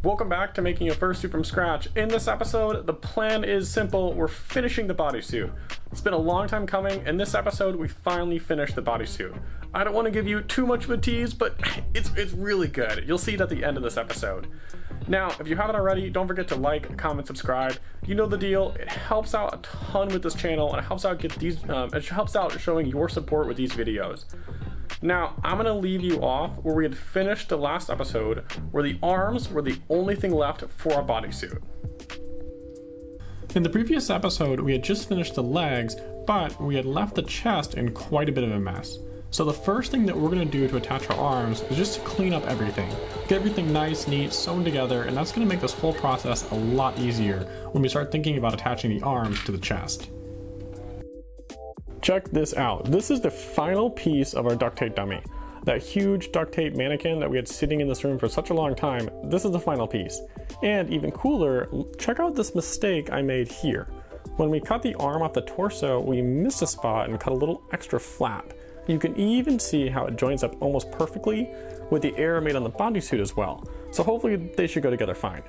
Welcome back to making a fursuit from scratch. In this episode, the plan is simple. We're finishing the bodysuit. It's been a long time coming. In this episode, we finally finished the bodysuit. I don't want to give you too much of a tease, but it's really good. You'll see it at the end of this episode. Now, if you haven't already, don't forget to like, comment, subscribe. You know the deal. It helps out a ton with this channel, and it helps out it helps out showing your support with these videos. Now, I'm going to leave you off where we had finished the last episode, where the arms were the only thing left for our bodysuit. In the previous episode, we had just finished the legs, but we had left the chest in quite a bit of a mess. So the first thing that we're going to do to attach our arms is just to clean up everything. Get everything nice, neat, sewn together, and that's going to make this whole process a lot easier when we start thinking about attaching the arms to the chest. Check this out. This is the final piece of our duct tape dummy. That huge duct tape mannequin that we had sitting in this room for such a long time, this is the final piece. And even cooler, check out this mistake I made here. When we cut the arm off the torso, we missed a spot and cut a little extra flap. You can even see how it joins up almost perfectly with the error made on the bodysuit as well. So hopefully they should go together fine.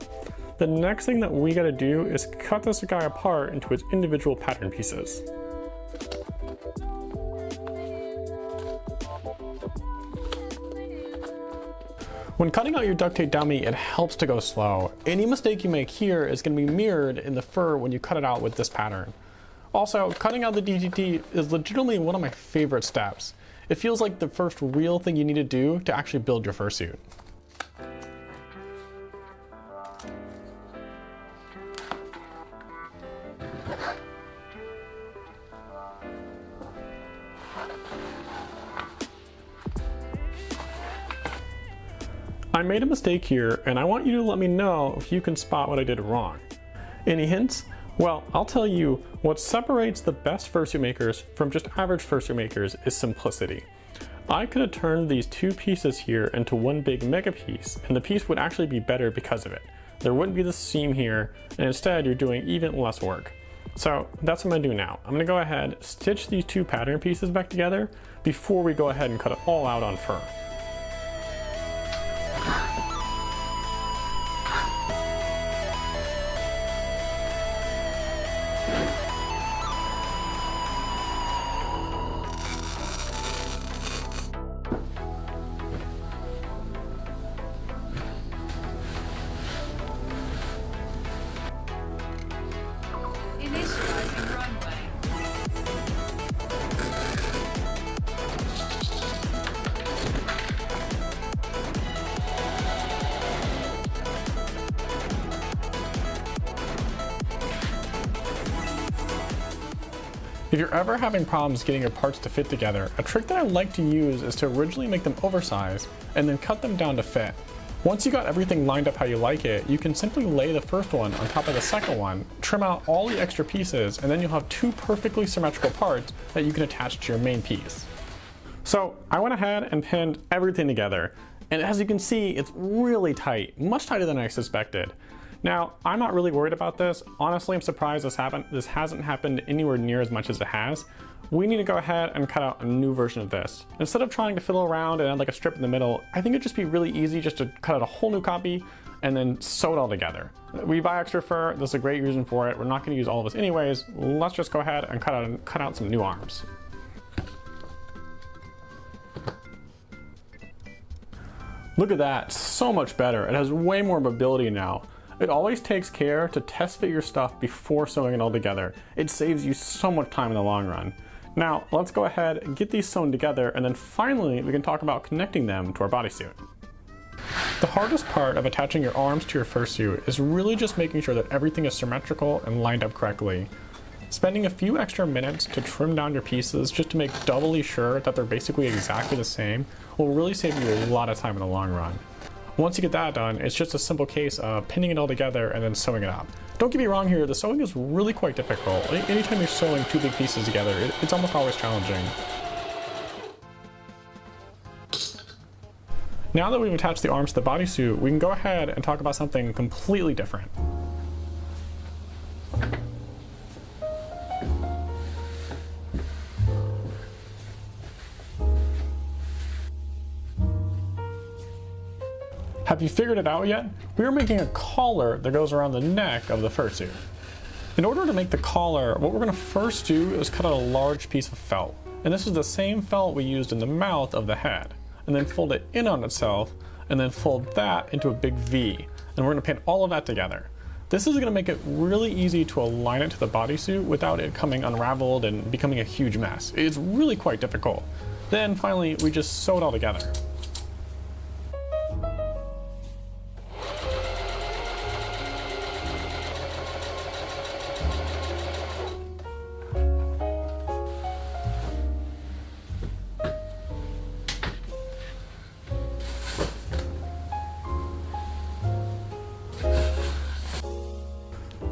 The next thing that we gotta do is cut this guy apart into its individual pattern pieces. When cutting out your duct tape dummy, it helps to go slow. Any mistake you make here is going to be mirrored in the fur when you cut it out with this pattern. Also, cutting out the DTT is legitimately one of my favorite steps. It feels like the first real thing you need to do to actually build your fursuit. I made a mistake here, and I want you to let me know if you can spot what I did wrong. Any hints? Well, I'll tell you, what separates the best fursuit makers from just average fursuit makers is simplicity. I could have turned these two pieces here into one big mega piece, and the piece would actually be better because of it. There wouldn't be this seam here, and instead you're doing even less work. So that's what I'm gonna do now. I'm gonna go ahead, stitch these two pattern pieces back together before we go ahead and cut it all out on fur. Initializing runway. If you're ever having problems getting your parts to fit together, a trick that I like to use is to originally make them oversized and then cut them down to fit. Once you got everything lined up how you like it, you can simply lay the first one on top of the second one, trim out all the extra pieces, and then you'll have two perfectly symmetrical parts that you can attach to your main piece. So I went ahead and pinned everything together, and as you can see, it's really tight, much tighter than I suspected. Now, I'm not really worried about this. Honestly, I'm surprised this hasn't happened anywhere near as much as it has. We need to go ahead and cut out a new version of this. Instead of trying to fiddle around and add like a strip in the middle, I think it'd just be really easy just to cut out a whole new copy and then sew it all together. We buy extra fur, this is a great reason for it. We're not gonna use all of this anyways. Let's just go ahead and cut out some new arms. Look at that, so much better. It has way more mobility now. It always takes care to test fit your stuff before sewing it all together. It saves you so much time in the long run. Now, let's go ahead and get these sewn together, and then finally we can talk about connecting them to our bodysuit. The hardest part of attaching your arms to your fursuit is really just making sure that everything is symmetrical and lined up correctly. Spending a few extra minutes to trim down your pieces just to make doubly sure that they're basically exactly the same will really save you a lot of time in the long run. Once you get that done, it's just a simple case of pinning it all together and then sewing it up. Don't get me wrong here, the sewing is really quite difficult. Anytime you're sewing two big pieces together, it's almost always challenging. Now that we've attached the arms to the bodysuit, we can go ahead and talk about something completely different. Have you figured it out yet? We are making a collar that goes around the neck of the fursuit. In order to make the collar, what we're going to first do is cut out a large piece of felt. And this is the same felt we used in the mouth of the head. And then fold it in on itself, and then fold that into a big V. And we're going to paint all of that together. This is going to make it really easy to align it to the bodysuit without it coming unraveled and becoming a huge mess. It's really quite difficult. Then finally, we just sew it all together.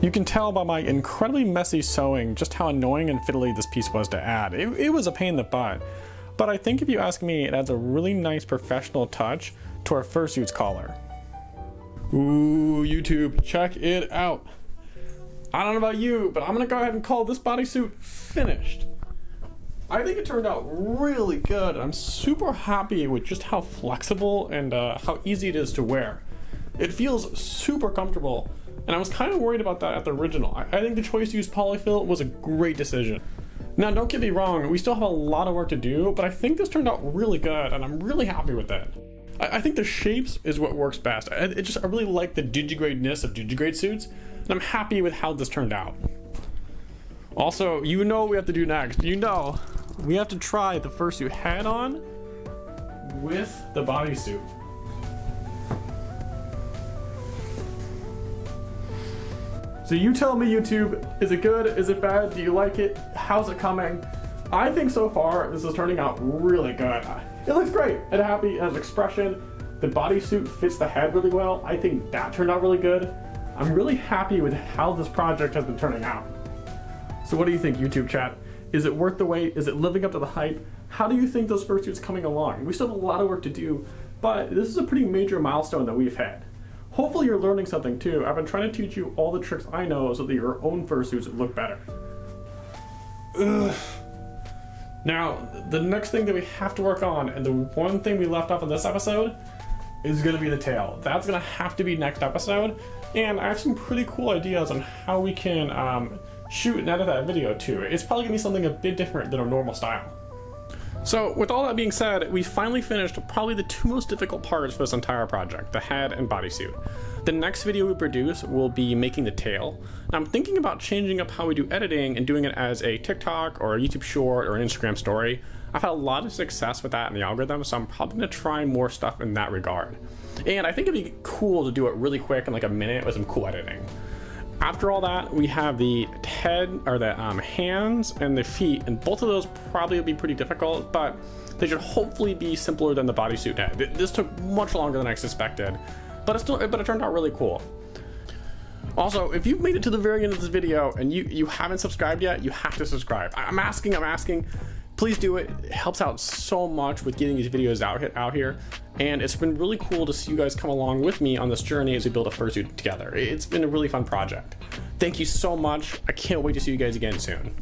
You can tell by my incredibly messy sewing just how annoying and fiddly this piece was to add. It was a pain in the butt. But I think if you ask me, it adds a really nice professional touch to our fursuit's collar. Ooh, YouTube, check it out. I don't know about you, but I'm gonna go ahead and call this bodysuit finished. I think it turned out really good. I'm super happy with just how flexible and how easy it is to wear. It feels super comfortable. And I was kind of worried about that at the original. I think the choice to use polyfill was a great decision. Now, don't get me wrong, we still have a lot of work to do, but I think this turned out really good, and I'm really happy with it. I think the shapes is what works best. I really like the digigrade-ness of digigrade suits, and I'm happy with how this turned out. Also, you know what we have to do next. You know, we have to try the fursuit head on with the bodysuit. So you tell me, YouTube, is it good? Is it bad? Do you like it? How's it coming? I think so far this is turning out really good. It looks great. It's happy, it has expression. The bodysuit fits the head really well. I think that turned out really good. I'm really happy with how this project has been turning out. So what do you think, YouTube chat? Is it worth the wait? Is it living up to the hype? How do you think those fursuits coming along? We still have a lot of work to do, but this is a pretty major milestone that we've had. Hopefully you're learning something too. I've been trying to teach you all the tricks I know so that your own fursuits look better. Ugh. Now, the next thing that we have to work on, and the one thing we left off in this episode, is gonna be the tail. That's gonna have to be next episode, and I have some pretty cool ideas on how we can shoot and edit that video too. It's probably gonna be something a bit different than our normal style. So with all that being said, we finally finished probably the two most difficult parts for this entire project, the head and bodysuit. The next video we produce will be making the tail. Now I'm thinking about changing up how we do editing and doing it as a TikTok or a YouTube short or an Instagram story. I've had a lot of success with that in the algorithm, so I'm probably gonna try more stuff in that regard. And I think it'd be cool to do it really quick in like a minute with some cool editing. After all that, we have the head, or the hands and the feet, and both of those probably will be pretty difficult, but they should hopefully be simpler than the bodysuit head. This took much longer than I suspected, but it turned out really cool. Also, if you've made it to the very end of this video and you haven't subscribed yet, you have to subscribe. I'm asking. Please do it. It helps out so much with getting these videos out here. And it's been really cool to see you guys come along with me on this journey as we build a fursuit together. It's been a really fun project. Thank you so much. I can't wait to see you guys again soon.